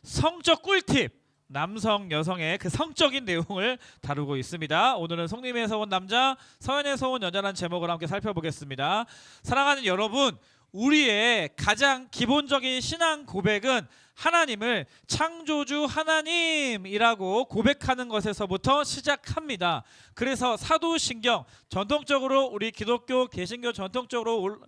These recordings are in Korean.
성적 꿀팁, 남성 여성의 그 성적인 내용을 다루고 있습니다. 오늘은 송림에서 온 남자, 서현에서 온 여자라는 제목을 함께 살펴보겠습니다. 사랑하는 여러분, 우리의 가장 기본적인 신앙 고백은 하나님을 창조주 하나님이라고 고백하는 것에서부터 시작합니다. 그래서 사도신경, 전통적으로 우리 기독교 개신교 전통적으로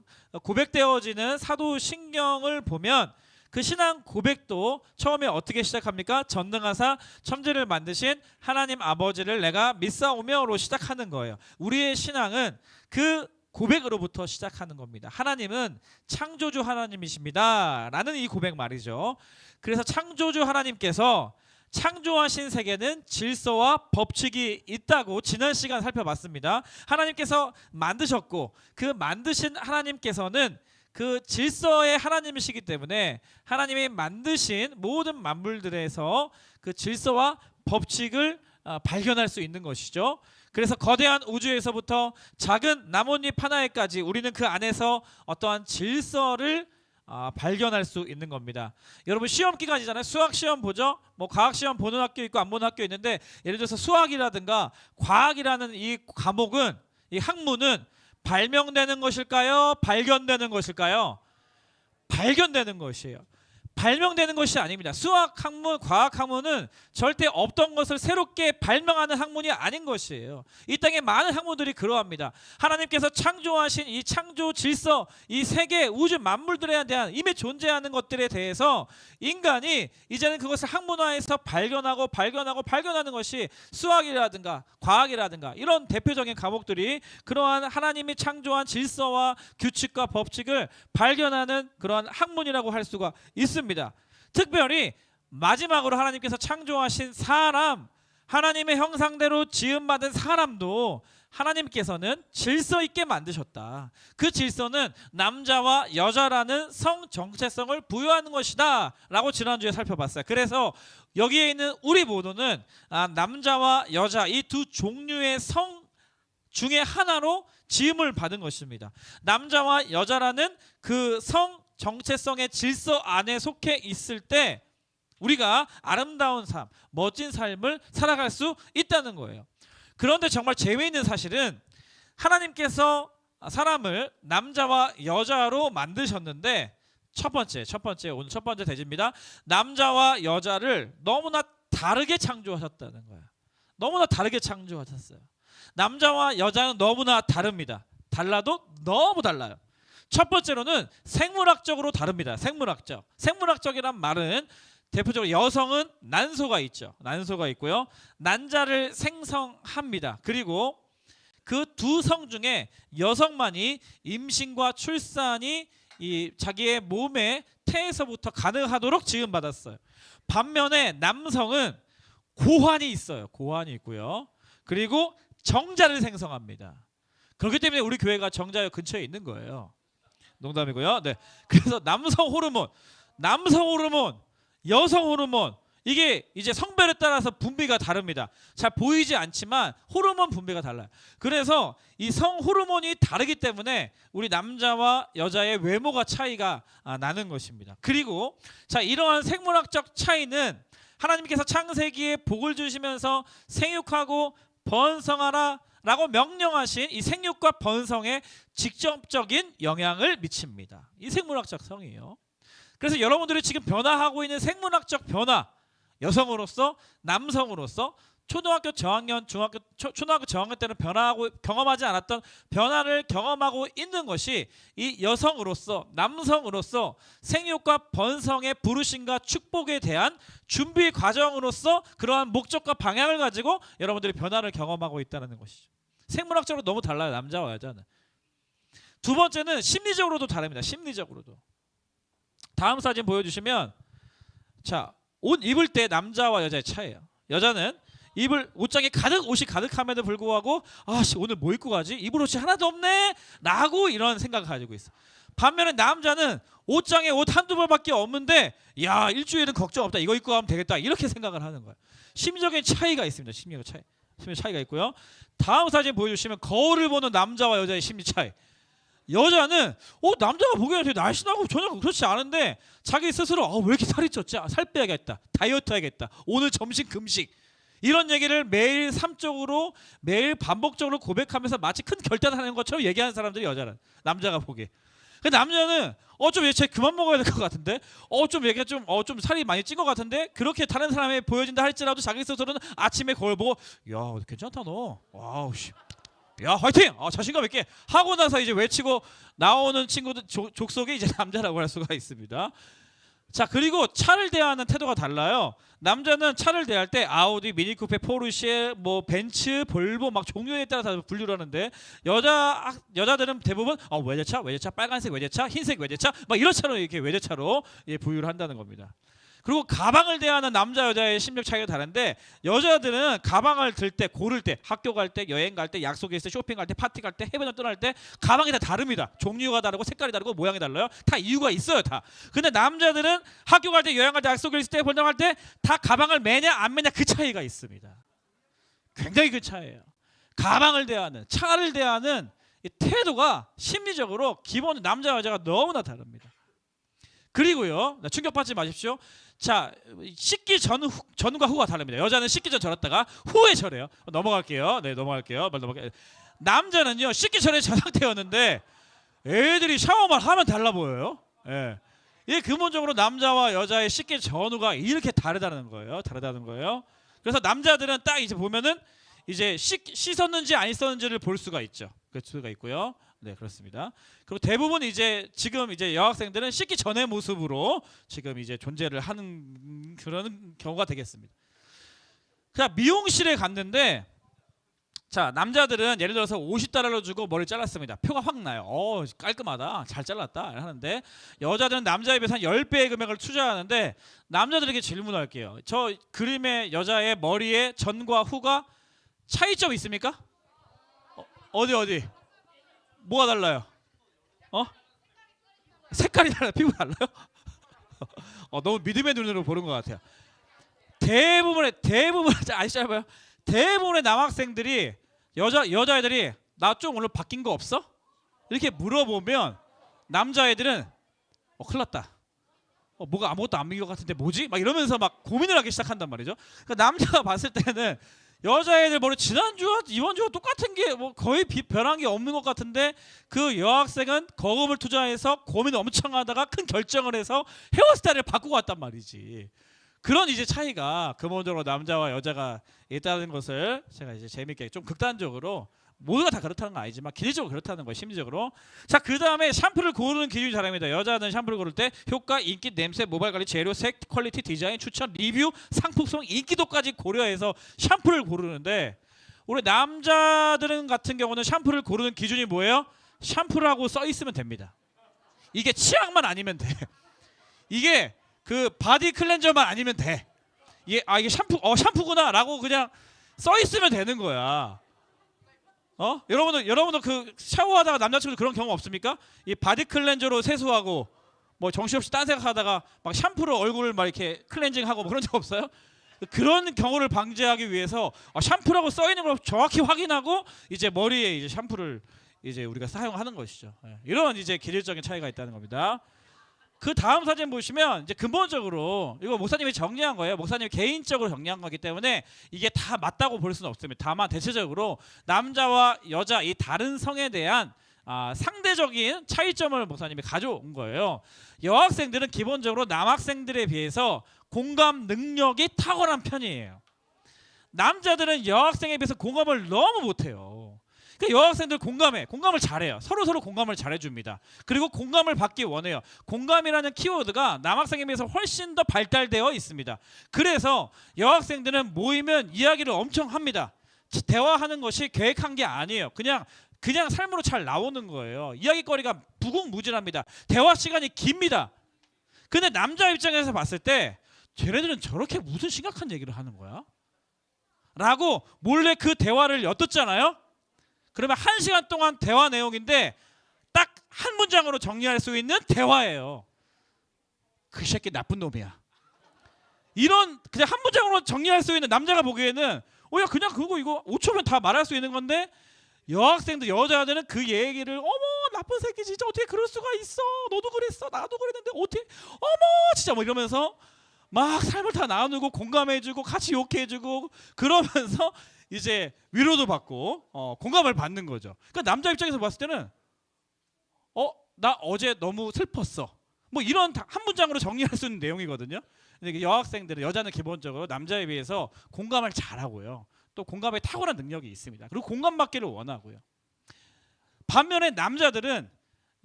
고백되어지는 사도신경을 보면 그 신앙 고백도 처음에 어떻게 시작합니까? 전능하사 천지를 만드신 하나님 아버지를 내가 믿사오며로 시작하는 거예요. 우리의 신앙은 그 고백으로부터 시작하는 겁니다. 하나님은 창조주 하나님이십니다 라는 이 고백 말이죠. 그래서 창조주 하나님께서 창조하신 세계는 질서와 법칙이 있다고 지난 시간 살펴봤습니다. 하나님께서 만드셨고 그 만드신 하나님께서는 그 질서의 하나님이시기 때문에 하나님이 만드신 모든 만물들에서 그 질서와 법칙을 발견할 수 있는 것이죠. 그래서 거대한 우주에서부터 작은 나뭇잎 하나에까지 우리는 그 안에서 어떠한 질서를 발견할 수 있는 겁니다. 여러분 시험 기간이잖아요. 수학 시험 보죠. 뭐 과학 시험 보는 학교 있고 안 보는 학교 있는데, 예를 들어서 수학이라든가 과학이라는 이 과목은, 이 학문은 발명되는 것일까요? 발견되는 것일까요? 발견되는 것이에요. 발명되는 것이 아닙니다. 수학 학문, 과학 학문은 절대 없던 것을 새롭게 발명하는 학문이 아닌 것이에요. 이 땅에 많은 학문들이 그러합니다. 하나님께서 창조하신 이 창조 질서, 이 세계 우주 만물들에 대한 이미 존재하는 것들에 대해서 인간이 이제는 그것을 학문화해서 발견하는 것이 수학이라든가 과학이라든가 이런 대표적인 과목들이 그러한 하나님이 창조한 질서와 규칙과 법칙을 발견하는 그러한 학문이라고 할 수가 있습니다. 특별히 마지막으로 하나님께서 창조하신 사람, 하나님의 형상대로 지음받은 사람도 하나님께서는 질서 있게 만드셨다. 그 질서는 남자와 여자라는 성 정체성을 부여하는 것이다 라고 지난주에 살펴봤어요. 그래서 여기에 있는 우리 모두는 남자와 여자 이 두 종류의 성 중에 하나로 지음을 받은 것입니다. 남자와 여자라는 그 성 정체성의 질서 안에 속해 있을 때 우리가 아름다운 삶, 멋진 삶을 살아갈 수 있다는 거예요. 그런데 정말 재미있는 사실은 하나님께서 사람을 남자와 여자로 만드셨는데 첫 번째 오늘 첫 번째 대지입니다. 남자와 여자를 너무나 다르게 창조하셨다는 거예요. 너무나 다르게 창조하셨어요. 남자와 여자는 너무나 다릅니다. 달라도 너무 달라요. 첫 번째로는 생물학적으로 다릅니다. 생물학적이란 말은 대표적으로 여성은 난소가 있죠. 난소가 있고요. 난자를 생성합니다. 그리고 그 두 성 중에 여성만이 임신과 출산이 이 자기의 몸의 태에서부터 가능하도록 지음받았어요. 반면에 남성은 고환이 있어요. 고환이 있고요. 그리고 정자를 생성합니다. 그렇기 때문에 우리 교회가 정자역 근처에 있는 거예요. 농담이고요. 네. 그래서 남성 호르몬, 여성 호르몬, 이게 이제 성별에 따라서 분비가 다릅니다. 잘 보이지 않지만 호르몬 분비가 달라요. 그래서 이 성 호르몬이 다르기 때문에 우리 남자와 여자의 외모가 차이가 나는 것입니다. 그리고 자, 이러한 생물학적 차이는 하나님께서 창세기에 복을 주시면서 생육하고 번성하라 라고 명령하신 이 생육과 번성에 직접적인 영향을 미칩니다. 이 생물학적 성이에요. 그래서 여러분들이 지금 변화하고 있는 생물학적 변화, 여성으로서 남성으로서 초등학교 저학년, 초등학교 저학년 때는 경험하지 않았던 변화를 경험하고 있는 것이 이 여성으로서, 남성으로서 생육과 번성의 부르심과 축복에 대한 준비 과정으로서 그러한 목적과 방향을 가지고 여러분들이 변화를 경험하고 있다는 것이죠. 생물학적으로 너무 달라요. 남자와 여자는. 두 번째는 심리적으로도 다릅니다. 심리적으로도. 다음 사진 보여주시면, 자, 옷 입을 때 남자와 여자의 차이예요. 여자는 옷장에 옷이 가득함에도 불구하고 오늘 뭐 입고 가지? 입을 옷이 하나도 없네? 라고 이런 생각을 가지고 있어. 반면에 남자는 옷장에 옷 한두 벌밖에 없는데 야, 일주일은 걱정 없다. 이거 입고 가면 되겠다. 이렇게 생각을 하는 거예요. 심리적인 차이가 있습니다. 심리 차이가 있고요. 다음 사진 보여주시면 거울을 보는 남자와 여자의 심리 차이. 여자는 남자가 보기에는 되게 날씬하고 전혀 그렇지 않은데 자기 스스로 왜 이렇게 살이 쪘지? 살 빼야겠다. 다이어트 해야겠다. 오늘 점심 금식. 이런 얘기를 매일 삼적으로 매일 반복적으로 고백하면서 마치 큰 결단하는 것처럼 얘기하는 사람들이 여자는. 남자가 보기에. 근데 남자는 좀 얘 그만 먹어야 될 것 같은데 좀 얘가 좀 살이 많이 찐 것 같은데 그렇게 다른 사람에 보여진다 할지라도 자기 스스로는 아침에 거울 보고 야 괜찮다 너 와우 씨 야 화이팅 자신감 있게 하고 나서 이제 외치고 나오는 친구들 족속이 이제 남자라고 할 수가 있습니다. 자 그리고 차를 대하는 태도가 달라요. 남자는 차를 대할 때 아우디, 미니쿠페, 포르쉐, 뭐 벤츠, 볼보 막 종류에 따라서 분류를 하는데 여자들은 대부분 외제차, 빨간색 외제차, 흰색 외제차 막 이런 차로 이렇게 외제차로 분류를 한다는 겁니다. 그리고 가방을 대하는 남자 여자의 심력 차이가 다른데 여자들은 가방을 들 때 고를 때 학교 갈 때 여행 갈 때 약속에 있을 때 쇼핑 갈 때 파티 갈 때 해변을 떠날 때 가방이 다 다릅니다. 종류가 다르고 색깔이 다르고 모양이 달라요. 다 이유가 있어요 다. 근데 남자들은 학교 갈 때 여행 갈 때 약속에 있을 때 번장 갈 때 다 가방을 매냐 안 매냐 그 차이가 있습니다. 굉장히 그 차이예요. 가방을 대하는 차를 대하는 이 태도가 심리적으로 기본 남자 여자가 너무나 다릅니다. 그리고요 충격받지 마십시오. 자 씻기 전과 후가 다릅니다. 여자는 씻기 전 절었다가 후에 절해요. 넘어갈게요. 남자는요 씻기 전에 저 상태였는데 애들이 샤워만 하면 달라 보여요. 예. 이게 근본적으로 남자와 여자의 씻기 전후가 이렇게 다르다는 거예요. 그래서 남자들은 딱 이제 보면은 이제 씻었는지 안 씻었는지를 볼 수가 있죠. 그 수가 있고요. 네 그렇습니다. 그리고 대부분 지금 여학생들은 씻기 전의 모습으로 지금 이제 존재를 하는 그런 경우가 되겠습니다. 그냥 미용실에 갔는데 자 남자들은 예를 들어서 $50 주고 머리 잘랐습니다. 표가 확 나요. 깔끔하다 잘 잘랐다 하는데 여자들은 남자에 비해서 한 10배의 금액을 투자하는데 남자들에게 질문할게요. 저 그림의 여자의 머리의 전과 후가 차이점 있습니까? 어디? 뭐가 달라요? 색깔이 달라요? 피부 달라요? 너무 믿음의 눈으로 보는 것 같아요. 대부분의 아시죠? 대부분의 남학생들이 여자애들이 나 좀 오늘 바뀐 거 없어? 이렇게 물어보면 남자애들은 큰일 났다. 뭐가 아무것도 안 믿은 것 같은데 뭐지? 막 이러면서 막 고민을 하기 시작한단 말이죠. 그러니까 남자가 봤을 때는 여자애들 머리 지난주와 이번주와 똑같은 게 뭐 거의 변한 게 없는 것 같은데 그 여학생은 거금을 투자해서 고민 엄청 하다가 큰 결정을 해서 헤어스타일을 바꾸고 왔단 말이지. 그런 이제 차이가 근본적으로 남자와 여자가 있다는 것을 제가 이제 재밌게 좀 극단적으로 모두가 다 그렇다는 건 아니지만 기본적으로 그렇다는 거예요. 심리적으로. 자 그다음에 샴푸를 고르는 기준이 다릅니다. 여자는 샴푸를 고를 때 효과, 인기, 냄새, 모발 관리, 재료, 색, 퀄리티, 디자인, 추천, 리뷰, 상품성, 인기도까지 고려해서 샴푸를 고르는데 우리 남자들은 같은 경우는 샴푸를 고르는 기준이 뭐예요? 샴푸라고 써 있으면 됩니다. 이게 치약만 아니면 돼. 이게 그 바디 클렌저만 아니면 돼. 이게 샴푸구나라고 그냥 써 있으면 되는 거야. 여러분들 그 샤워하다가 남자친구 그런 경험 없습니까? 이 바디 클렌저로 세수하고 뭐 정신없이 딴 생각하다가 막 샴푸로 얼굴을 막 이렇게 클렌징하고 뭐 그런 적 없어요? 그런 경우를 방지하기 위해서 샴푸라고 써 있는 걸 정확히 확인하고 이제 머리에 이제 샴푸를 이제 우리가 사용하는 것이죠. 이런 이제 기질적인 차이가 있다는 겁니다. 그 다음 사진 보시면 이제 근본적으로 이거 목사님이 정리한 거예요. 목사님이 개인적으로 정리한 거기 때문에 이게 다 맞다고 볼 수는 없습니다. 다만 대체적으로 남자와 여자 이 다른 성에 대한 상대적인 차이점을 목사님이 가져온 거예요. 여학생들은 기본적으로 남학생들에 비해서 공감 능력이 탁월한 편이에요. 남자들은 여학생에 비해서 공감을 너무 못해요. 그러니까 여학생들 공감을 잘해요. 서로 공감을 잘해줍니다. 그리고 공감을 받기 원해요. 공감이라는 키워드가 남학생에 비해서 훨씬 더 발달되어 있습니다. 그래서 여학생들은 모이면 이야기를 엄청 합니다. 대화하는 것이 계획한 게 아니에요. 그냥 삶으로 잘 나오는 거예요. 이야기거리가 무궁무진합니다. 대화 시간이 깁니다. 근데 남자 입장에서 봤을 때 쟤네들은 저렇게 무슨 심각한 얘기를 하는 거야? 라고 몰래 그 대화를 엿듣잖아요. 그러면 1시간 동안 대화 내용인데 딱 한 문장으로 정리할 수 있는 대화예요. 그 새끼 나쁜 놈이야. 이런 그냥 한 문장으로 정리할 수 있는 남자가 보기에는 야 그냥 그거 이거 5초면 다 말할 수 있는 건데 여학생들 여자들은 그 얘기를 나쁜 새끼지. 진짜 어떻게 그럴 수가 있어. 너도 그랬어. 나도 그랬는데 어떻게 어머 진짜 뭐 이러면서 막 삶을 다 나누고 공감해주고 같이 욕해주고 그러면서 이제 위로도 받고 공감을 받는 거죠. 그러니까 남자 입장에서 봤을 때는 나 어제 너무 슬펐어. 뭐 이런 한 문장으로 정리할 수 있는 내용이거든요. 근데 여학생들은 여자는 기본적으로 남자에 비해서 공감을 잘하고요. 또 공감에 탁월한 능력이 있습니다. 그리고 공감받기를 원하고요. 반면에 남자들은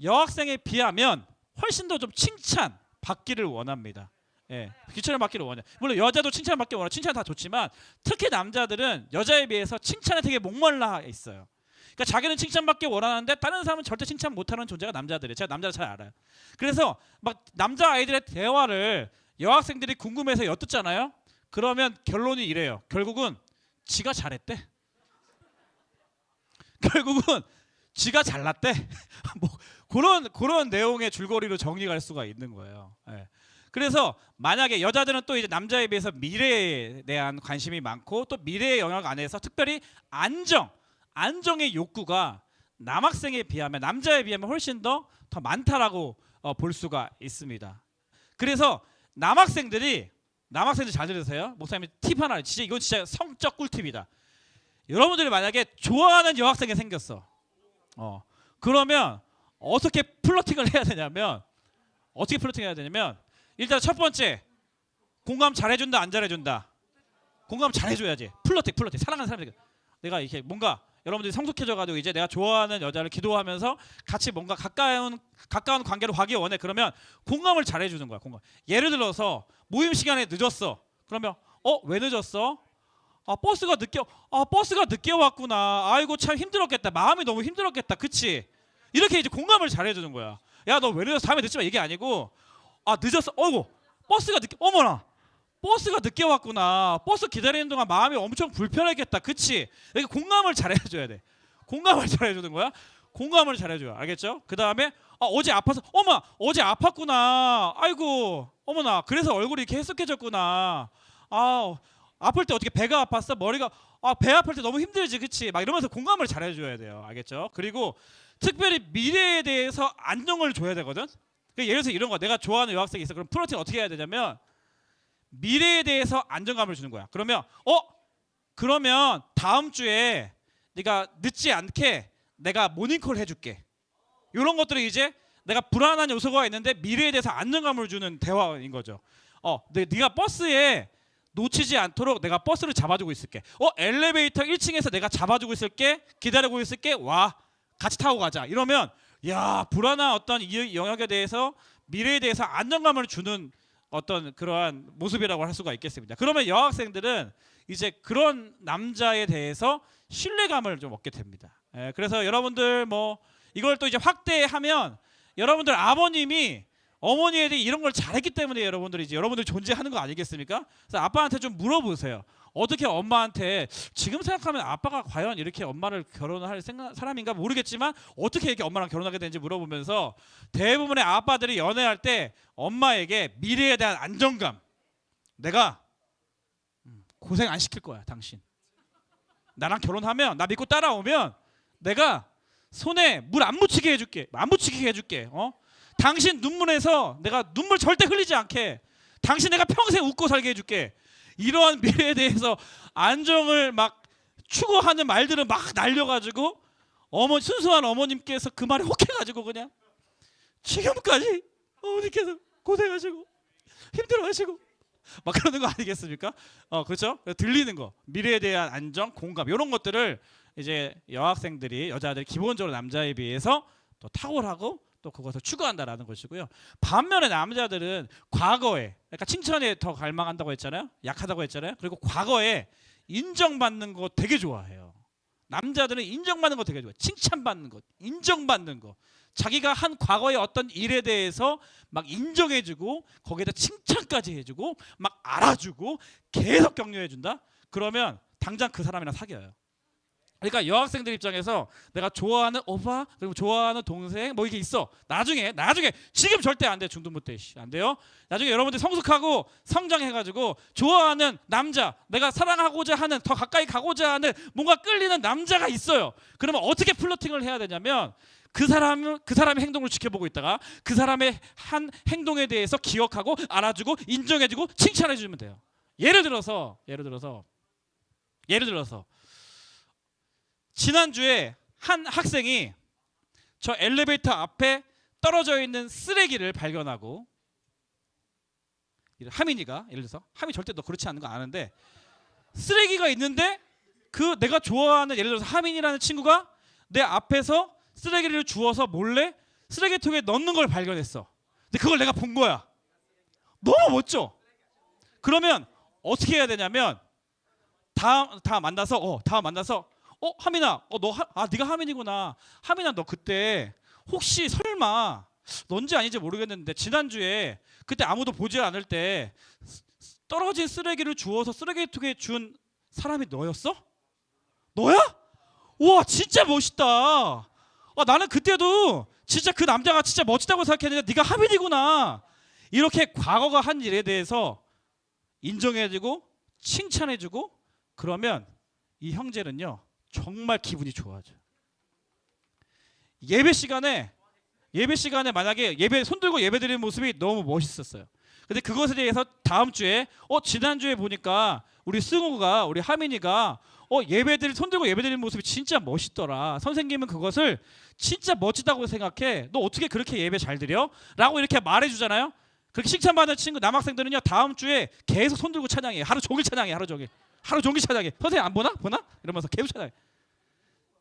여학생에 비하면 훨씬 더 좀 칭찬 받기를 원합니다. 예, 칭찬을 받기를 원해요. 물론 여자도 칭찬 받기 원해요. 칭찬 다 좋지만 특히 남자들은 여자에 비해서 칭찬에 되게 목말라 있어요. 그러니까 자기는 칭찬받기 원하는데 다른 사람은 절대 칭찬 못하는 존재가 남자들이에요. 제가 남자를 잘 알아요. 그래서 막 남자 아이들의 대화를 여학생들이 궁금해서 엿듣잖아요. 그러면 결론이 이래요. 결국은 지가 잘했대. 결국은 지가 잘났대. 뭐 그런 내용의 줄거리로 정리할 수가 있는 거예요. 예. 그래서 만약에 여자들은 또 이제 남자에 비해서 미래에 대한 관심이 많고 또 미래의 영역 안에서 특별히 안정의 욕구가 남학생에 비하면 남자에 비하면 훨씬 더 많다라고 볼 수가 있습니다. 그래서 남학생들 잘 들으세요. 목사님이 팁 하나, 이건 진짜 성적 꿀팁이다. 여러분들이 만약에 좋아하는 여학생이 생겼어. 그러면 어떻게 플러팅을 해야 되냐면 일단 첫 번째 공감 잘해준다 안 잘해준다. 공감 잘해줘야지. 플러팅 사랑하는 사람들. 내가 이렇게 뭔가 여러분들이 성숙해져가지고 이제 내가 좋아하는 여자를 기도하면서 같이 뭔가 가까운 관계로 가기 원해. 그러면 공감을 잘해주는 거야. 공감. 예를 들어서 모임 시간에 늦었어. 그러면 왜 늦었어? 버스가 늦게 왔구나. 아이고 참 힘들었겠다. 마음이 너무 힘들었겠다. 그치? 이렇게 이제 공감을 잘해주는 거야. 야 너 왜 늦었어? 다음에 늦지 마. 이게 아니고 늦었어. 어이구 버스가 늦게 어머나. 버스가 늦게 왔구나. 버스 기다리는 동안 마음이 엄청 불편했겠다. 그치? 이렇게 공감을 잘해줘야 돼. 공감을 잘해주는 거야. 공감을 잘해줘요. 알겠죠? 그 다음에 어제 아파서 어머 어제 아팠구나. 아이고 어머나 그래서 얼굴이 이렇게 해석해졌구나. 아플 때 어떻게 배가 아팠어? 머리가 배 아플 때 너무 힘들지. 그치? 막 이러면서 공감을 잘해줘야 돼요. 알겠죠? 그리고 특별히 미래에 대해서 안정을 줘야 되거든. 예를 들어서 이런 거 내가 좋아하는 여학생이 있어. 그럼 프로틴 어떻게 해야 되냐면 미래에 대해서 안정감을 주는 거야. 그러면 다음 주에 네가 늦지 않게 내가 모닝콜 해줄게. 이런 것들이 이제 내가 불안한 요소가 있는데 미래에 대해서 안정감을 주는 대화인 거죠. 네가 버스에 놓치지 않도록 내가 버스를 잡아주고 있을게. 엘리베이터 1층에서 내가 잡아주고 있을게. 기다리고 있을게. 와 같이 타고 가자. 이러면 야 불안한 어떤 이 영역에 대해서 미래에 대해서 안정감을 주는 어떤 그러한 모습이라고 할 수가 있겠습니다. 그러면 여학생들은 이제 그런 남자에 대해서 신뢰감을 좀 얻게 됩니다. 그래서 여러분들 뭐 이걸 또 이제 확대하면 여러분들 아버님이 어머니에 대해 이런 걸 잘했기 때문에 여러분들이 이제 여러분들 존재하는 거 아니겠습니까? 그래서 아빠한테 좀 물어보세요. 어떻게 엄마한테 지금 생각하면 아빠가 과연 이렇게 엄마를 결혼할 사람인가 모르겠지만 어떻게 이렇게 엄마랑 결혼하게 되는지 물어보면서 대부분의 아빠들이 연애할 때 엄마에게 미래에 대한 안정감, 내가 고생 안 시킬 거야 당신. 나랑 결혼하면 나 믿고 따라오면 내가 손에 물 안 묻히게 해줄게. 안 묻히게 해줄게. 당신 눈물에서 내가 눈물 절대 흘리지 않게. 당신 내가 평생 웃고 살게 해줄게. 이러한 미래에 대해서 안정을 막 추구하는 말들을 막 날려가지고 순수한 어머님께서 그 말에 혹해가지고 그냥 지금까지 어머니께서 고생하시고 힘들어하시고 막 그러는 거 아니겠습니까? 그렇죠? 들리는 거 미래에 대한 안정, 공감 이런 것들을 이제 여학생들이 여자들이 기본적으로 남자에 비해서 더 탁월하고 또 그것을 추구한다라는 것이고요. 반면에 남자들은 과거에 그러니까 칭찬에 더 갈망한다고 했잖아요. 약하다고 했잖아요. 그리고 과거에 인정받는 거 되게 좋아해요. 남자들은 인정받는 거 되게 좋아해요. 칭찬받는 것, 인정받는 거. 자기가 한 과거의 어떤 일에 대해서 막 인정해주고 거기에다 칭찬까지 해주고 막 알아주고 계속 격려해준다. 그러면 당장 그 사람이랑 사귀어요. 그러니까 여학생들 입장에서 내가 좋아하는 오빠 그리고 좋아하는 동생 뭐 이게 있어. 나중에 지금 절대 안 돼. 중등부 때 안 돼요. 나중에 여러분들 성숙하고 성장해가지고 좋아하는 남자, 내가 사랑하고자 하는 더 가까이 가고자 하는 뭔가 끌리는 남자가 있어요. 그러면 어떻게 플러팅을 해야 되냐면 그 사람의 행동을 지켜보고 있다가 그 사람의 한 행동에 대해서 기억하고 알아주고 인정해주고 칭찬해주면 돼요. 예를 들어서 지난주에 한 학생이 저 엘리베이터 앞에 떨어져 있는 쓰레기를 발견하고, 하민이가 예를 들어서, 하민 절대 너 그렇지 않은 거 아는데, 쓰레기가 있는데 그 내가 좋아하는 예를 들어서 하민이라는 친구가 내 앞에서 쓰레기를 주워서 몰래 쓰레기통에 넣는 걸 발견했어. 근데 그걸 내가 본 거야. 너무 멋져. 그러면 어떻게 해야 되냐면 다음 만나서 하민아, 네가 하민이구나. 하민아, 너 그때 혹시 설마 넌지 아닌지 모르겠는데 지난주에 그때 아무도 보지 않을 때 떨어진 쓰레기를 주워서 쓰레기통에 준 사람이 너였어? 너야? 와, 진짜 멋있다. 나는 그때도 진짜 그 남자가 진짜 멋지다고 생각했는데 네가 하민이구나. 이렇게 과거가 한 일에 대해서 인정해주고 칭찬해주고 그러면 이 형제는요 정말 기분이 좋아져요. 예배 시간에 만약에 예배 손들고 예배드리는 모습이 너무 멋있었어요. 근데 그것에 대해서 다음 주에 지난주에 보니까 우리 승우가, 우리 하민이가 손들고 예배드리는 모습이 진짜 멋있더라. 선생님은 그것을 진짜 멋지다고 생각해. 너 어떻게 그렇게 예배 잘 드려? 라고 이렇게 말해주잖아요. 그렇게 칭찬받는 친구 남학생들은요 다음 주에 계속 손들고 찬양해. 하루 종일 찬양해. 하루 종일 찬양해. 선생님 안 보나? 이러면서 계속 찬양해.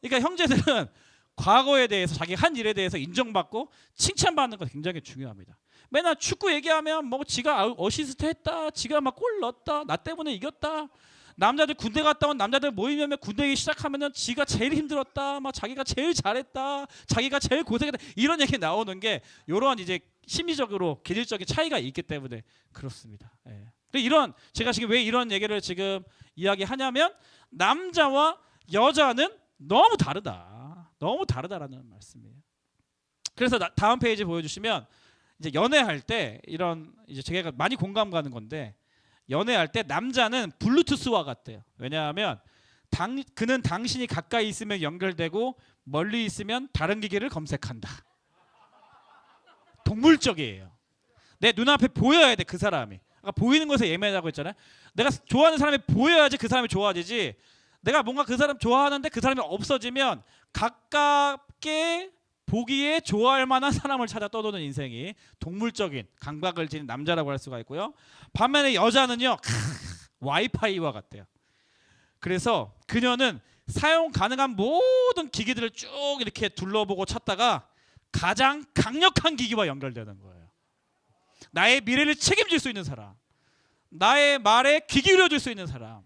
그러니까 형제들은 과거에 대해서 자기 한 일에 대해서 인정받고 칭찬받는 거 굉장히 중요합니다. 맨날 축구 얘기하면 뭐 지가 어시스트 했다, 지가 막 골 넣었다, 나 때문에 이겼다. 남자들 군대 갔다 온 남자들 모이면 군대 시작하면은 지가 제일 힘들었다, 막 자기가 제일 잘했다, 자기가 제일 고생했다, 이런 얘기 나오는 게 이런 이제 심리적으로 기질적인 차이가 있기 때문에 그렇습니다. 예. 제가 지금 왜 이런 얘기를 지금 이야기하냐면 남자와 여자는 너무 다르다라는 말씀이에요. 그래서 다음 페이지 보여주시면 이제 연애할 때 이런 이제 제가 많이 공감 가는 건데, 연애할 때 남자는 블루투스와 같대요. 왜냐하면 그는 당신이 가까이 있으면 연결되고 멀리 있으면 다른 기계를 검색한다. 동물적이에요. 내 눈앞에 보여야 돼 그 사람이. 아까 보이는 것에 예민하다고 했잖아요. 내가 좋아하는 사람이 보여야지 그 사람이 좋아지지. 내가 뭔가 그 사람 좋아하는데 그 사람이 없어지면 가깝게 보기에 좋아할 만한 사람을 찾아 떠도는 인생이 동물적인 감각을 지닌 남자라고 할 수가 있고요. 반면에 여자는요 와이파이와 같대요. 그래서 그녀는 사용 가능한 모든 기기들을 쭉 이렇게 둘러보고 찾다가 가장 강력한 기기와 연결되는 거예요. 나의 미래를 책임질 수 있는 사람, 나의 말에 귀 기울여줄 수 있는 사람,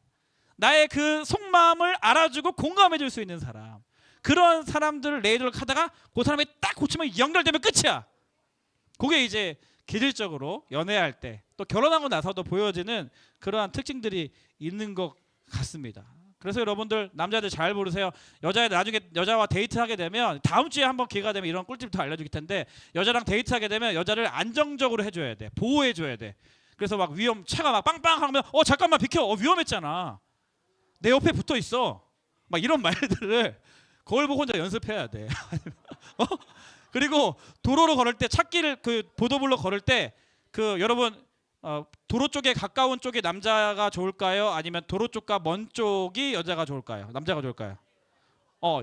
나의 그 속마음을 알아주고 공감해줄 수 있는 사람, 그런 사람들을 레이더를 하다가 그 사람이 딱 고치면 연결되면 끝이야. 그게 이제 기질적으로 연애할 때 또 결혼하고 나서도 보여지는 그러한 특징들이 있는 것 같습니다. 그래서 여러분들 남자들 잘 모르세요. 나중에 여자와 데이트하게 되면 다음 주에 한번 기회가 되면 이런 꿀팁도 알려줄 텐데, 여자랑 데이트하게 되면 여자를 안정적으로 해줘야 돼. 보호해줘야 돼. 그래서 막 차가 막 빵빵하면 잠깐만 비켜, 위험했잖아, 내 옆에 붙어 있어, 막 이런 말들을 거울 보고 혼자 연습해야 돼. 그리고 도로로 걸을 때 찾기를 보도블록 걸을 때 여러분 도로 쪽에 가까운 쪽이 남자가 좋을까요? 아니면 도로 쪽과 먼 쪽이 여자가 좋을까요? 남자가 좋을까요?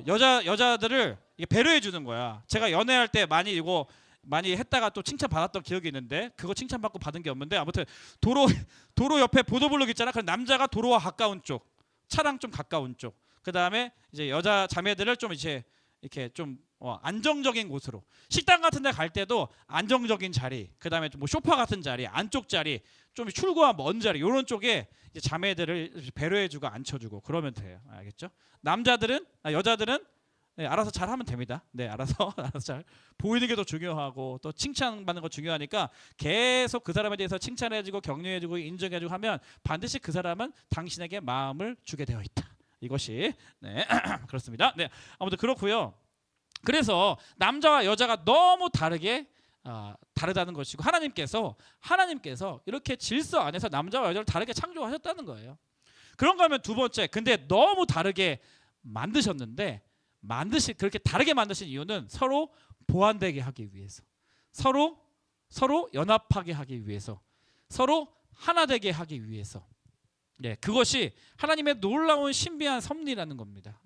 여자들을 배려해 주는 거야. 제가 연애할 때 많이 했다가 또 칭찬 받았던 기억이 있는데, 그거 칭찬 받고 받은 게 없는데, 아무튼 도로 옆에 보도블록 있잖아. 그럼 남자가 도로와 가까운 쪽, 차랑 좀 가까운 쪽, 그 다음에 이제 여자 자매들을 좀 이제 이렇게 좀 안정적인 곳으로, 식당 같은 데 갈 때도 안정적인 자리, 그 다음에 뭐 소파 같은 자리, 안쪽 자리, 좀 출구와 먼 자리, 이런 쪽에 이제 자매들을 배려해주고 앉혀주고 그러면 돼요. 알겠죠? 여자들은 네, 알아서 잘 하면 됩니다. 네, 알아서 잘 보이는 게 더 중요하고 또 칭찬받는 거 중요하니까 계속 그 사람에 대해서 칭찬해주고 격려해주고 인정해주고 하면 반드시 그 사람은 당신에게 마음을 주게 되어 있다. 이것이 네 그렇습니다. 네, 아무튼 그렇고요. 그래서 남자와 여자가 너무 다르다는 것이고, 하나님께서 이렇게 질서 안에서 남자와 여자를 다르게 창조하셨다는 거예요. 그런가 하면 두 번째, 근데 너무 다르게 만드셨는데 그렇게 다르게 만드신 이유는 서로 보완되게 하기 위해서, 서로 연합하게 하기 위해서, 서로 하나 되게 하기 위해서. 그것이 하나님의 놀라운 신비한 섭리라는 겁니다.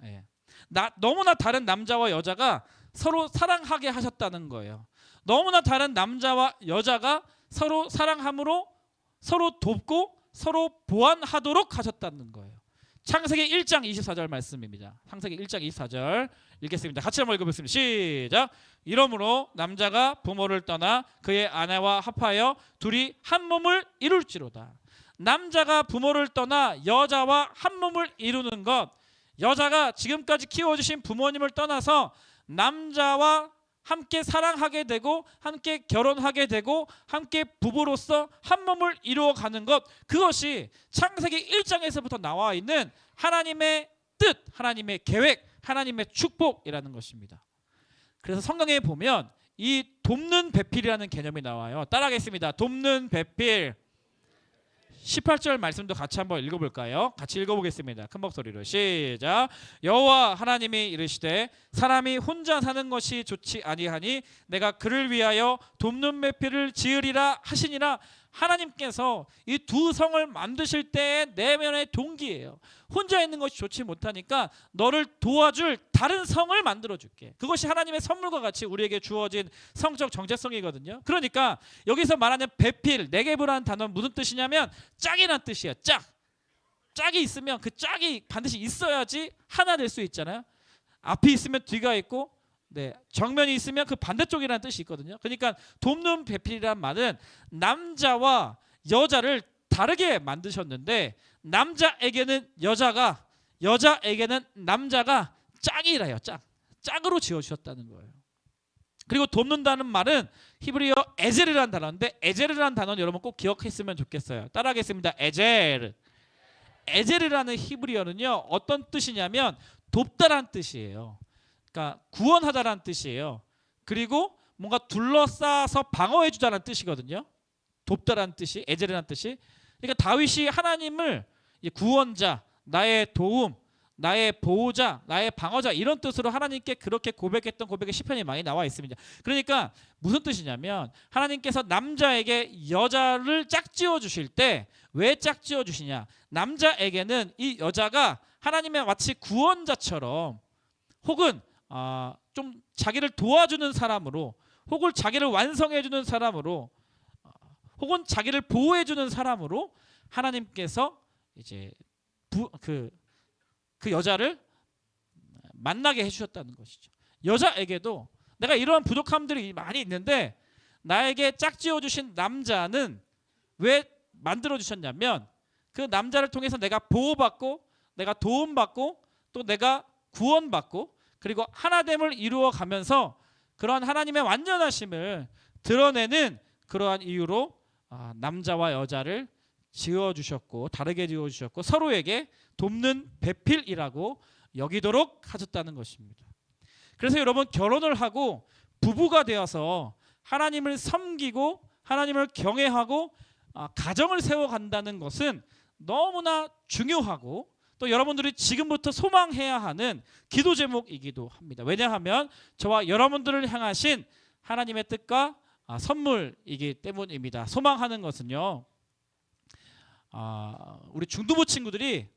너무나 다른 남자와 여자가 서로 사랑하게 하셨다는 거예요. 너무나 다른 남자와 여자가 서로 사랑함으로 서로 돕고 서로 보완하도록 하셨다는 거예요. 창세기 1장 24절 말씀입니다. 창세기 1장 24절 읽겠습니다. 같이 한번 읽어보겠습니다. 시작. 이러므로 남자가 부모를 떠나 그의 아내와 합하여 둘이 한 몸을 이룰지로다. 남자가 부모를 떠나 여자와 한 몸을 이루는 것, 여자가 지금까지 키워주신 부모님을 떠나서 남자와 함께 사랑하게 되고 함께 결혼하게 되고 함께 부부로서 한 몸을 이루어가는 것, 그것이 창세기 1장에서부터 나와 있는 하나님의 뜻, 하나님의 계획, 하나님의 축복이라는 것입니다. 그래서 성경에 보면 이 돕는 배필이라는 개념이 나와요. 따라하겠습니다. 돕는 배필. 18절 말씀도 같이 한번 읽어볼까요? 같이 읽어보겠습니다. 큰 목소리로 시작. 여호와 하나님이 이르시되 사람이 혼자 사는 것이 좋지 아니하니 내가 그를 위하여 돕는 배필을 지으리라 하시니라. 하나님께서 이 두 성을 만드실 때의 내면의 동기예요. 혼자 있는 것이 좋지 못하니까 너를 도와줄 다른 성을 만들어 줄게. 그것이 하나님의 선물과 같이 우리에게 주어진 성적 정체성이거든요. 그러니까 여기서 말하는 배필, 네게브라는 단어는 무슨 뜻이냐면 짝이란 뜻이에요. 짝이 있으면 그 짝이 반드시 있어야지 하나 될 수 있잖아요. 앞이 있으면 뒤가 있고 정면이 있으면 그 반대쪽이라는 뜻이 있거든요. 그러니까 돕는 배필이란 말은 남자와 여자를 다르게 만드셨는데 남자에게는 여자가, 여자에게는 남자가 짝이라요. 짝으로 지어주셨다는 거예요. 그리고 돕는다는 말은 히브리어 에젤이라는 단어인데, 에젤이라는 단어는 여러분 꼭 기억했으면 좋겠어요. 따라하겠습니다. 에젤. 에젤이라는 히브리어는요, 어떤 뜻이냐면 돕다란 뜻이에요. 그러니까 구원하다라는 뜻이에요. 그리고 뭔가 둘러싸서 방어해 주다라는 뜻이거든요. 돕다라는 뜻이, 에젤이라는 뜻이. 그러니까 다윗이 하나님을 구원자, 나의 도움, 나의 보호자, 나의 방어자, 이런 뜻으로 하나님께 그렇게 고백했던 고백의 시편이 많이 나와 있습니다. 그러니까 무슨 뜻이냐면 하나님께서 남자에게 여자를 짝지어 주실 때 왜 짝지어 주시냐, 남자에게는 이 여자가 하나님의 마치 구원자처럼, 혹은 좀 자기를 도와주는 사람으로, 혹은 자기를 완성해주는 사람으로, 혹은 자기를 보호해주는 사람으로 하나님께서 이제 그 여자를 만나게 해주셨다는 것이죠. 여자에게도 내가 이러한 부족함들이 많이 있는데 나에게 짝지어주신 남자는 왜 만들어주셨냐면 그 남자를 통해서 내가 보호받고, 내가 도움받고, 또 내가 구원받고, 그리고 하나됨을 이루어가면서 그러한 하나님의 완전하심을 드러내는 그러한 이유로 남자와 여자를 지어주셨고, 다르게 지어주셨고, 서로에게 돕는 배필이라고 여기도록 하셨다는 것입니다. 그래서 여러분, 결혼을 하고 부부가 되어서 하나님을 섬기고 하나님을 경외하고 가정을 세워간다는 것은 너무나 중요하고, 또 여러분들이 지금부터 소망해야 하는 기도 제목이기도 합니다. 왜냐하면 저와 여러분들을 향하신 하나님의 뜻과 선물이기 때문입니다. 소망하는 것은요, 우리 중두부 친구들이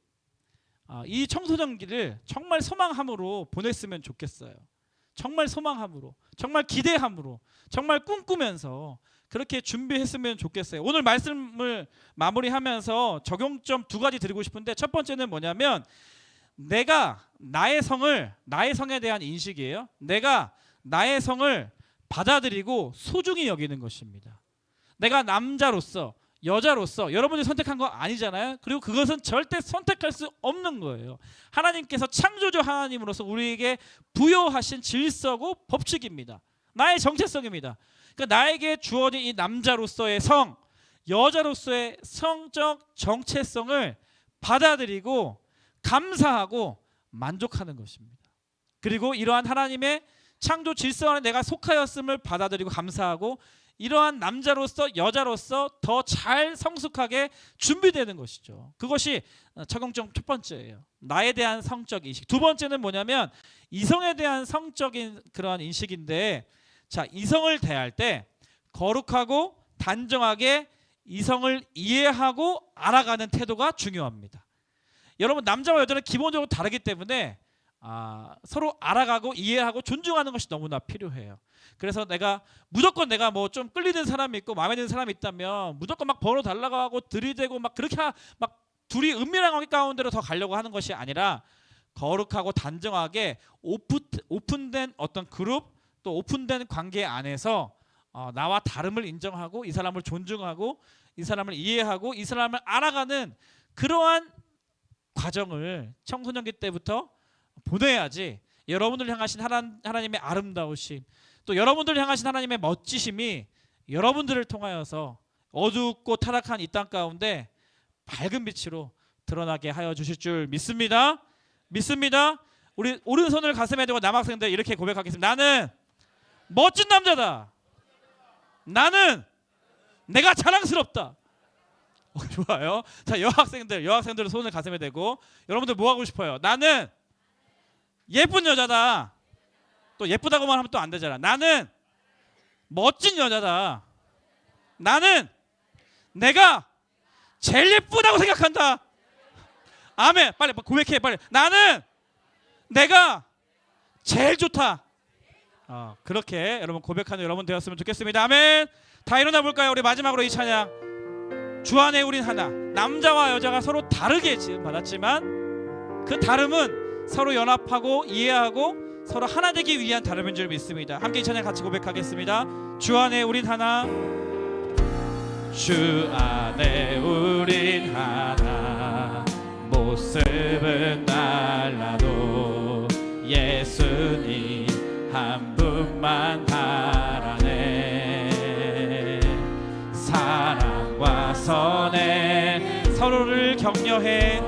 이 청소년기를 정말 소망함으로 보냈으면 좋겠어요. 정말 소망함으로, 정말 기대함으로, 정말 꿈꾸면서 그렇게 준비했으면 좋겠어요. 오늘 말씀을 마무리하면서 적용점 두 가지 드리고 싶은데, 첫 번째는 뭐냐면 내가 나의 성에 대한 인식이에요. 내가 나의 성을 받아들이고 소중히 여기는 것입니다. 내가 남자로서, 여자로서 여러분이 선택한 거 아니잖아요. 그리고 그것은 절대 선택할 수 없는 거예요. 하나님께서 창조주 하나님으로서 우리에게 부여하신 질서고 법칙입니다. 나의 정체성입니다. 그러니까 나에게 주어진 이 남자로서의 성, 여자로서의 성적 정체성을 받아들이고 감사하고 만족하는 것입니다. 그리고 이러한 하나님의 창조 질서 안에 내가 속하였음을 받아들이고 감사하고, 이러한 남자로서 여자로서 더 잘 성숙하게 준비되는 것이죠. 그것이 적용점 첫 번째예요. 나에 대한 성적 인식. 두 번째는 뭐냐면 이성에 대한 성적인 그러한 인식인데, 자, 이성을 대할 때 거룩하고 단정하게 이성을 이해하고 알아가는 태도가 중요합니다. 여러분, 남자와 여자는 기본적으로 다르기 때문에 서로 알아가고 이해하고 존중하는 것이 너무나 필요해요. 그래서 무조건 내가 뭐 좀 끌리는 사람이 있고 마음에 드는 사람이 있다면 무조건 막 번호 달라고 하고 들이대고 막 그렇게 막 둘이 은밀한 관계 가운데로 더 가려고 하는 것이 아니라 거룩하고 단정하게 오픈된 어떤 그룹, 또 오픈된 관계 안에서 나와 다름을 인정하고 이 사람을 존중하고 이 사람을 이해하고 이 사람을 알아가는 그러한 과정을 청소년기 때부터 보내야지 여러분들 향하신 하나님의 아름다우심, 또 여러분들 향하신 하나님의 멋지심이 여러분들을 통하여서 어둡고 타락한 이 땅 가운데 밝은 빛으로 드러나게 하여 주실 줄 믿습니다. 우리 오른손을 가슴에 대고 남학생들 이렇게 고백하겠습니다. 나는 멋진 남자다. 나는 내가 자랑스럽다. 좋아요. 자, 여학생들 손을 가슴에 대고 여러분들 뭐 하고 싶어요? 나는 예쁜 여자다. 또 예쁘다고만 하면 또 안 되잖아. 나는 멋진 여자다. 나는 내가 제일 예쁘다고 생각한다. 아멘. 빨리 고백해. 빨리. 나는 내가 제일 좋다. 그렇게 여러분 고백하는 여러분 되었으면 좋겠습니다. 아멘. 다 일어나 볼까요? 우리 마지막으로 이 찬양. 주 안에 우린 하나. 남자와 여자가 서로 다르게 지금 받았지만 그 다름은 서로 연합하고 이해하고 서로 하나 되기 위한 다름인 줄 믿습니다. 함께 이 찬양 같이 고백하겠습니다. 주 안에 우린 하나. 주 안에 우린 하나. 모습은 달라도 예수님 한 분만 바라네. 사랑과 선에 서로를 격려해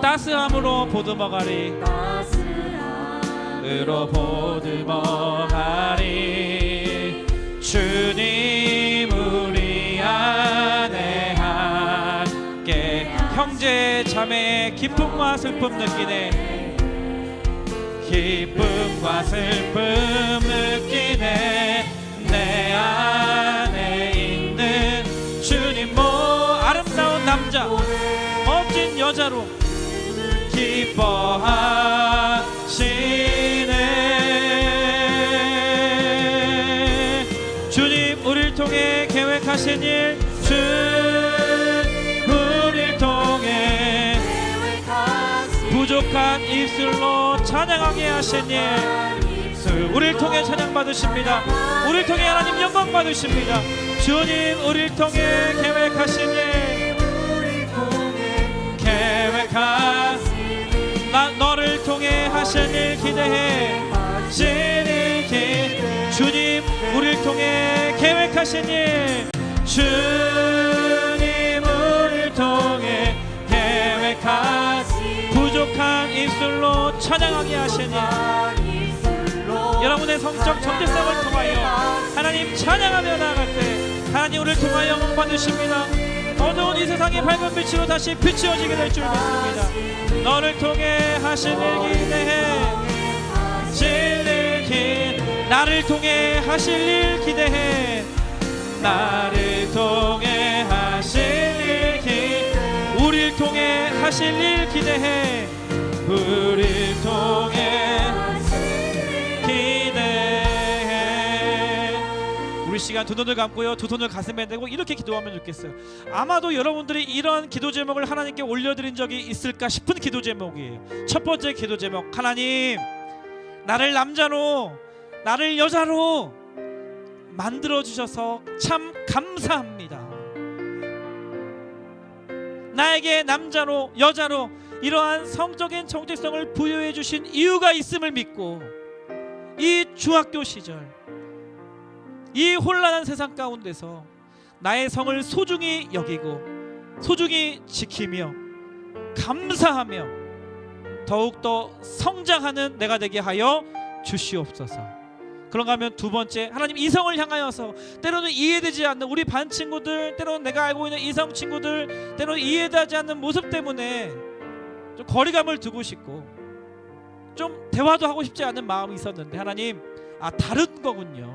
따스함으로 보듬어가리. 으로 보듬어가리. 주님 우리 안에 함께 형제 자매 기쁨과 슬픔 느끼네. 기쁨과 슬픔 느끼네. 내 안에 있는 주님 아름다운 남자 멋진 여자로 기뻐하시네. 주님 우리를 통해 계획하신 일, 주 우리를 통해 부족한 입술로 찬양하게 하신 일, 우리를 통해 찬양 받으십니다. 우리를 통해 하나님 영광 받으십니다. 주님 우리를 통해 계획하신 일, 너를 통해 하신 일 기대해. 주님 우리를 통해 계획하신 일, 주님 우리를 통해 계획하신 부족한 입술로 찬양하게 하신 일, 여러분의 성적 정체성을 통하여 하나님 찬양하며 나아갈 때 하나님 우리를 통하여 영광 받으십니다. 어두운 이 세상의 밝은 빛으로 다시 비추어지게 될 줄 믿습니다. 너를 통해 하신 일 기대해. 나를 통해 하실 일 기대해. 나를 통해 하실 일 기대해. 우리를 통해 하실 일 기대해. 우리를 통해 우리 시간 두 눈을 감고요, 두 손을 가슴에 대고 이렇게 기도하면 좋겠어요. 아마도 여러분들이 이런 기도 제목을 하나님께 올려드린 적이 있을까 싶은 기도 제목이에요. 첫 번째 기도 제목, 하나님 나를 남자로 나를 여자로 만들어주셔서 참 감사합니다. 나에게 남자로 여자로 이러한 성적인 정체성을 부여해 주신 이유가 있음을 믿고 이 중학교 시절 이 혼란한 세상 가운데서 나의 성을 소중히 여기고 소중히 지키며 감사하며 더욱더 성장하는 내가 되게 하여 주시옵소서. 그런가 하면 두 번째, 하나님 이성을 향하여서 때로는 이해되지 않는 우리 반 친구들, 때로는 내가 알고 있는 이성 친구들, 때로는 이해되지 않는 모습 때문에 좀 거리감을 두고 싶고 좀 대화도 하고 싶지 않은 마음이 있었는데 하나님 다른 거군요.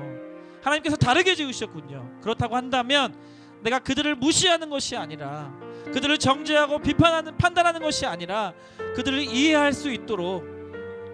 하나님께서 다르게 지으셨군요. 그렇다고 한다면 내가 그들을 무시하는 것이 아니라, 그들을 정죄하고 비판하는, 판단하는 것이 아니라 그들을 이해할 수 있도록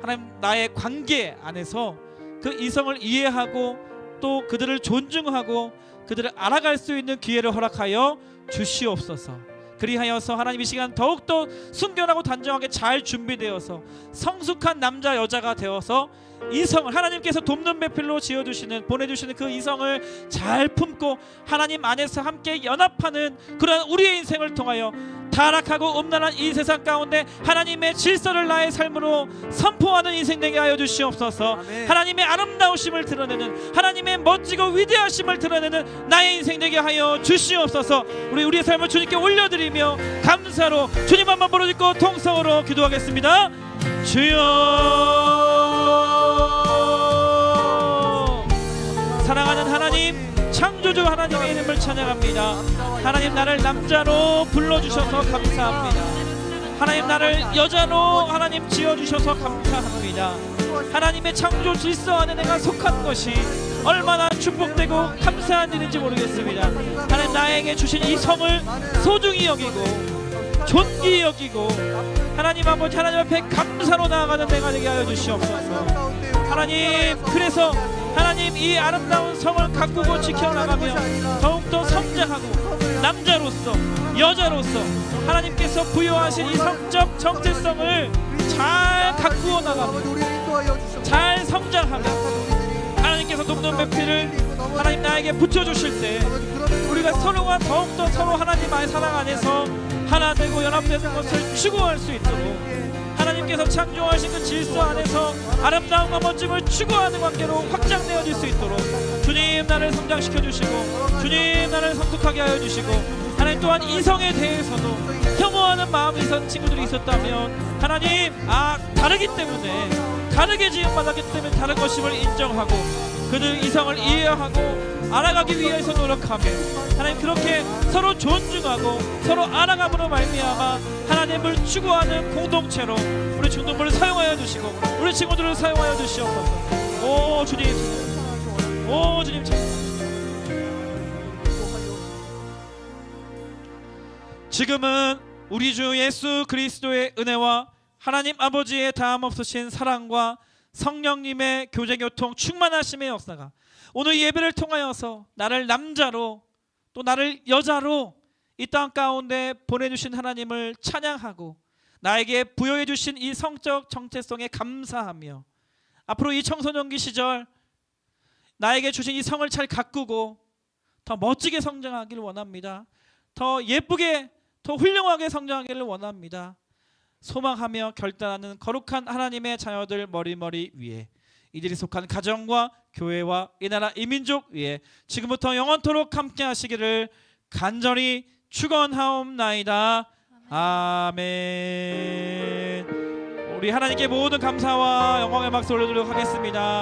하나님 나의 관계 안에서 그 이성을 이해하고 또 그들을 존중하고 그들을 알아갈 수 있는 기회를 허락하여 주시옵소서. 그리하여서 하나님 이 시간 더욱더 순결하고 단정하게 잘 준비되어서 성숙한 남자 여자가 되어서 이성을 하나님께서 돕는 배필로 지어주시는, 보내주시는 그 이성을 잘 품고 하나님 안에서 함께 연합하는 그런 우리의 인생을 통하여 타락하고 음란한 이 세상 가운데 하나님의 질서를 나의 삶으로 선포하는 인생 되게 하여 주시옵소서. 아멘. 하나님의 아름다우심을 드러내는, 하나님의 멋지고 위대하심을 드러내는 나의 인생 되게 하여 주시옵소서. 우리의 삶을 주님께 올려드리며 감사로 주님 한번 부르짖고 통성으로 기도하겠습니다. 주여, 사랑하는 하나님, 창조주 하나님의 이름을 찬양합니다. 하나님 나를 남자로 불러주셔서 감사합니다. 하나님 나를 여자로 하나님 지어주셔서 감사합니다. 하나님의 창조 질서 안에 내가 속한 것이 얼마나 축복되고 감사한 일인지 모르겠습니다. 하나님 나에게 주신 이 성을 소중히 여기고 존귀히 여기고 하나님 아버지, 하나님 앞에 감사로 나아가는 내가 되게 하여 주시옵소서. 하나님, 그래서 하나님 이 아름다운 성을 가꾸고 지켜나가며 더욱더 성장하고 남자로서 여자로서 하나님께서 부여하신 이 성적 정체성을 잘 가꾸어 나가며 잘 성장하며 하나님께서 돕는 배필을 하나님 나에게 붙여주실 때 우리가 서로가 더욱더 서로 하나님의 사랑 안에서 하나 되고 연합되는 것을 추구할 수 있도록 하나님께서 창조하신 그 질서 안에서 아름다움과 멋짐을 추구하는 관계로 확장되어질 수 있도록 주님 나를 성장시켜 주시고 주님 나를 성숙하게 하여 주시고 하나님 또한 이성에 대해서도 혐오하는 마음이 있었던 친구들이 있었다면 하나님 다르기 때문에 다르게 지음받았기 때문에 다른 것임을 인정하고 그들 이성을 이해하고 알아가기 위해서 노력하며 하나님 그렇게 서로 존중하고 서로 알아감으로 말미암아 하나님을 추구하는 공동체로 우리 친구들을 사용하여 주시고 우리 친구들을 사용하여 주시옵소서. 오 주님, 오 주님 참. 지금은 우리 주 예수 그리스도의 은혜와 하나님 아버지의 다함없으신 사랑과 성령님의 교제교통 충만하심의 역사가 오늘 예배를 통하여서 나를 남자로 또 나를 여자로 이 땅 가운데 보내주신 하나님을 찬양하고 나에게 부여해 주신 이 성적 정체성에 감사하며 앞으로 이 청소년기 시절 나에게 주신 이 성을 잘 가꾸고 더 멋지게 성장하기를 원합니다. 더 예쁘게 더 훌륭하게 성장하기를 원합니다. 소망하며 결단하는 거룩한 하나님의 자녀들 머리머리 위에 이들이 속한 가정과 교회와 이 나라 이 민족 위에 지금부터 영원토록 함께 하시기를 간절히 축원하옵나이다. 아멘. 우리 하나님께 모든 감사와 영광의 박수 올려드리도록 하겠습니다.